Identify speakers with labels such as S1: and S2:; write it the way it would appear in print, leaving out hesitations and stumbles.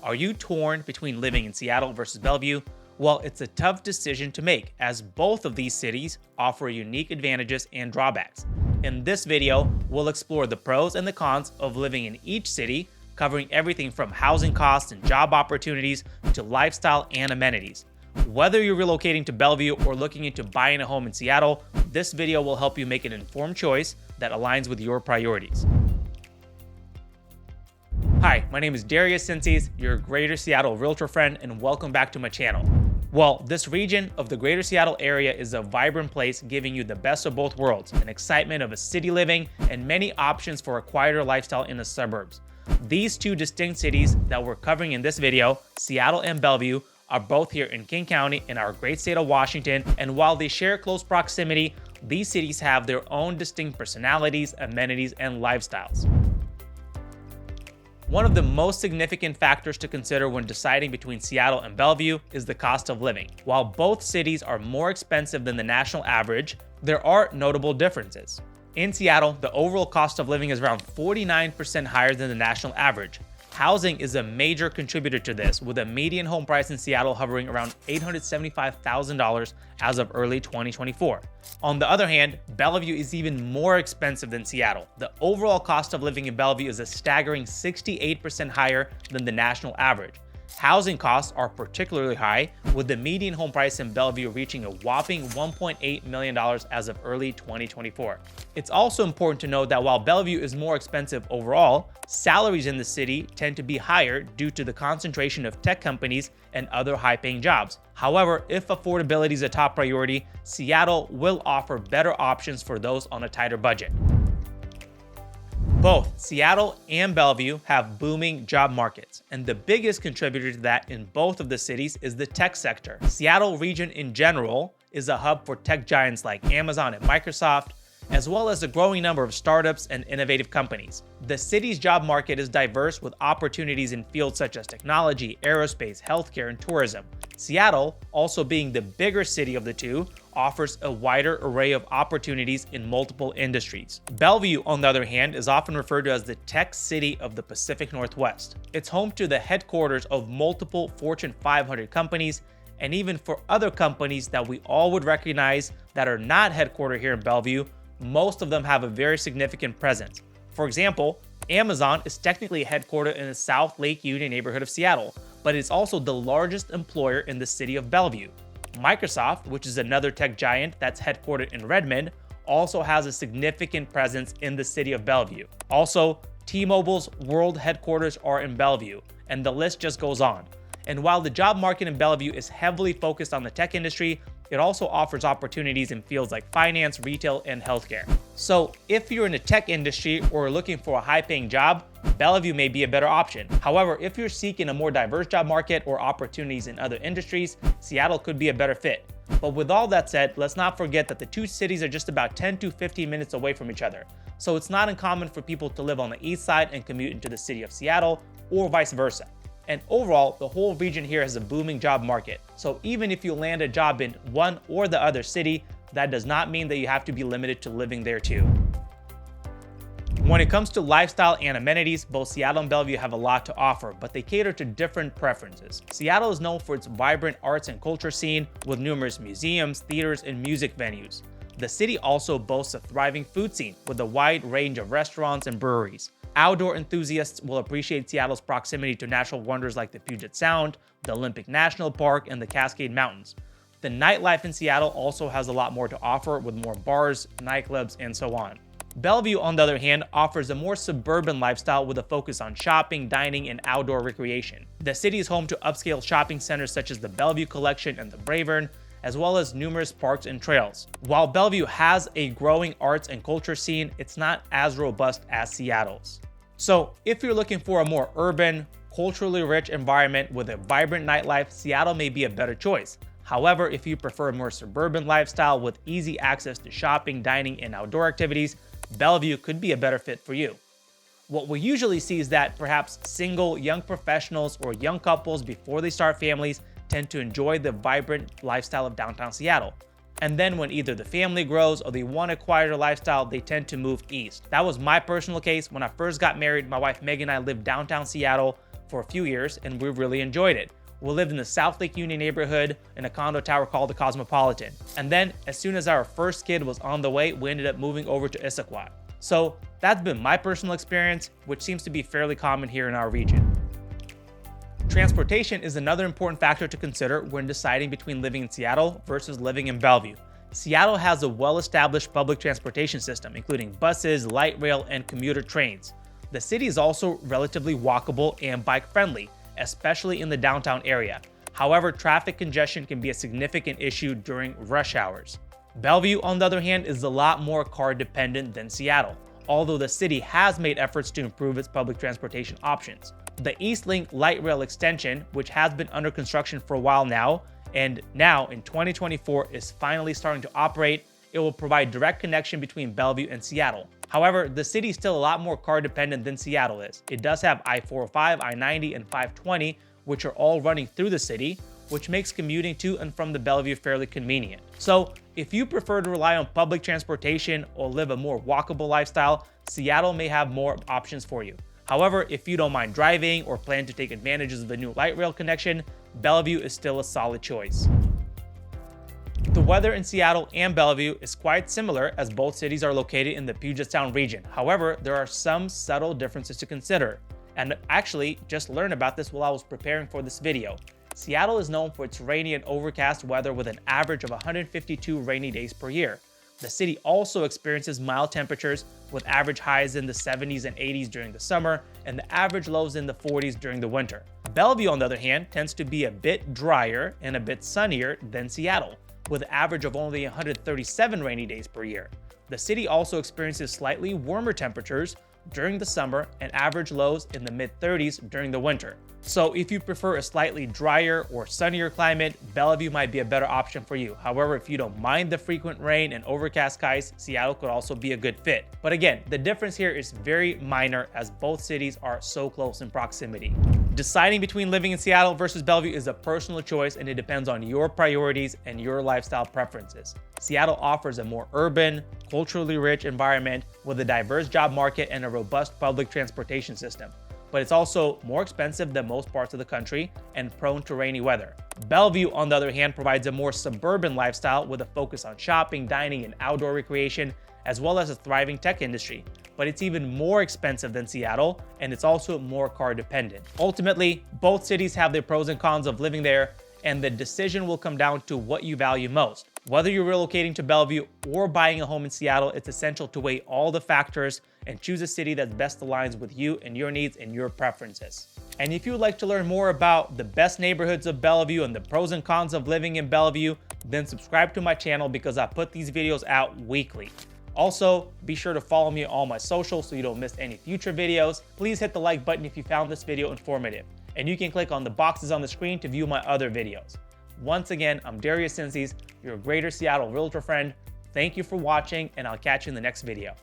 S1: Are you torn between living in Seattle versus Bellevue? Well, it's a tough decision to make, as both of these cities offer unique advantages and drawbacks. In this video, we'll explore the pros and the cons of living in each city, covering everything from housing costs and job opportunities to lifestyle and amenities. Whether you're relocating to Bellevue or looking into buying a home in Seattle, this video will help you make an informed choice that aligns with your priorities. Hi, my name is Darius, your Greater Seattle realtor friend, and welcome back to my channel. Well, this region of the Greater Seattle area is a vibrant place giving you the best of both worlds, an excitement of a city living and many options for a quieter lifestyle in the suburbs. These two distinct cities that we're covering in this video, Seattle and Bellevue, are both here in King County in our great state of Washington, and while they share close proximity, these cities have their own distinct personalities, amenities, and lifestyles. One of the most significant factors to consider when deciding between Seattle and Bellevue is the cost of living. While both cities are more expensive than the national average, there are notable differences. In Seattle, the overall cost of living is around 49% higher than the national average. Housing is a major contributor to this, with a median home price in Seattle hovering around $875,000 as of early 2024. On the other hand, Bellevue is even more expensive than Seattle. The overall cost of living in Bellevue is a staggering 68% higher than the national average. Housing costs are particularly high, with the median home price in Bellevue reaching a whopping $1.8 million as of early 2024. It's also important to note that while Bellevue is more expensive overall, salaries in the city tend to be higher due to the concentration of tech companies and other high-paying jobs. However, if affordability is a top priority, Seattle will offer better options for those on a tighter budget. Both Seattle and Bellevue have booming job markets, and the biggest contributor to that in both of the cities is the tech sector. Seattle region in general is a hub for tech giants like Amazon and Microsoft, as well as a growing number of startups and innovative companies. The city's job market is diverse with opportunities in fields such as technology, aerospace, healthcare, and tourism. Seattle, also being the bigger city of the two, offers a wider array of opportunities in multiple industries. Bellevue, on the other hand, is often referred to as the tech city of the Pacific Northwest. It's home to the headquarters of multiple Fortune 500 companies, and even for other companies that we all would recognize that are not headquartered here in Bellevue, most of them have a very significant presence. For example, Amazon is technically headquartered in the South Lake Union neighborhood of Seattle, but it's also the largest employer in the city of Bellevue. Microsoft, which is another tech giant that's headquartered in Redmond, also has a significant presence in the city of Bellevue. Also, T-Mobile's world headquarters are in Bellevue, and the list just goes on. And while the job market in Bellevue is heavily focused on the tech industry, it also offers opportunities in fields like finance, retail, and healthcare. So if you're in the tech industry or looking for a high-paying job, Bellevue may be a better option. However, if you're seeking a more diverse job market or opportunities in other industries, Seattle could be a better fit. But with all that said, let's not forget that the two cities are just about 10 to 15 minutes away from each other. So it's not uncommon for people to live on the east side and commute into the city of Seattle, or vice versa. And overall, the whole region here has a booming job market. So even if you land a job in one or the other city, that does not mean that you have to be limited to living there too. When it comes to lifestyle and amenities, both Seattle and Bellevue have a lot to offer, but they cater to different preferences. Seattle is known for its vibrant arts and culture scene with numerous museums, theaters, and music venues. The city also boasts a thriving food scene with a wide range of restaurants and breweries. Outdoor enthusiasts will appreciate Seattle's proximity to natural wonders like the Puget Sound, the Olympic National Park, and the Cascade Mountains. The nightlife in Seattle also has a lot more to offer, with more bars, nightclubs, and so on. Bellevue, on the other hand, offers a more suburban lifestyle with a focus on shopping, dining, and outdoor recreation. The city is home to upscale shopping centers such as the Bellevue Collection and the Bravern, as well as numerous parks and trails. While Bellevue has a growing arts and culture scene, it's not as robust as Seattle's. So if you're looking for a more urban, culturally rich environment with a vibrant nightlife, Seattle may be a better choice. However, if you prefer a more suburban lifestyle with easy access to shopping, dining, and outdoor activities, Bellevue could be a better fit for you. What we usually see is that perhaps single young professionals or young couples before they start families tend to enjoy the vibrant lifestyle of downtown Seattle. And then when either the family grows or they want a quieter lifestyle, they tend to move east. That was my personal case. When I first got married, my wife Megan and I lived downtown Seattle for a few years, and we really enjoyed it. We lived in the South Lake Union neighborhood in a condo tower called the Cosmopolitan. And then, as soon as our first kid was on the way, we ended up moving over to Issaquah. So that's been my personal experience, which seems to be fairly common here in our region. Transportation is another important factor to consider when deciding between living in Seattle versus living in Bellevue. Seattle has a well-established public transportation system, including buses, light rail, and commuter trains. The city is also relatively walkable and bike-friendly, especially in the downtown area. However, traffic congestion can be a significant issue during rush hours. Bellevue, on the other hand, is a lot more car-dependent than Seattle, although the city has made efforts to improve its public transportation options. The East Link light rail extension, which has been under construction for a while now, and now in 2024 is finally starting to operate, it will provide direct connection between Bellevue and Seattle. However, the city is still a lot more car dependent than Seattle is. It does have I-405, I-90, and 520, which are all running through the city, which makes commuting to and from the Bellevue fairly convenient. So if you prefer to rely on public transportation or live a more walkable lifestyle, Seattle may have more options for you. However, if you don't mind driving or plan to take advantages of the new light rail connection, Bellevue is still a solid choice. The weather in Seattle and Bellevue is quite similar as both cities are located in the Puget Sound region. However, there are some subtle differences to consider. And actually, just learned about this while I was preparing for this video. Seattle is known for its rainy and overcast weather with an average of 152 rainy days per year. The city also experiences mild temperatures with average highs in the 70s and 80s during the summer and the average lows in the 40s during the winter. Bellevue, on the other hand, tends to be a bit drier and a bit sunnier than Seattle, with an average of only 137 rainy days per year. The city also experiences slightly warmer temperatures during the summer and average lows in the mid-30s during the winter. So if you prefer a slightly drier or sunnier climate, Bellevue might be a better option for you. However, if you don't mind the frequent rain and overcast skies, Seattle could also be a good fit. But again, the difference here is very minor as both cities are so close in proximity. Deciding between living in Seattle versus Bellevue is a personal choice and it depends on your priorities and your lifestyle preferences. Seattle offers a more urban, culturally rich environment with a diverse job market and a robust public transportation system. But it's also more expensive than most parts of the country and prone to rainy weather. Bellevue, on the other hand, provides a more suburban lifestyle with a focus on shopping, dining, and outdoor recreation, as well as a thriving tech industry. But it's even more expensive than Seattle, and it's also more car dependent. Ultimately, both cities have their pros and cons of living there, and the decision will come down to what you value most. Whether you're relocating to Bellevue or buying a home in Seattle, it's essential to weigh all the factors and choose a city that best aligns with you and your needs and your preferences. And if you would like to learn more about the best neighborhoods of Bellevue and the pros and cons of living in Bellevue, then subscribe to my channel because I put these videos out weekly. Also, be sure to follow me on all my socials so you don't miss any future videos. Please hit the like button if you found this video informative. And you can click on the boxes on the screen to view my other videos. Once again, I'm Darius, your Greater Seattle Realtor friend. Thank you for watching, and I'll catch you in the next video.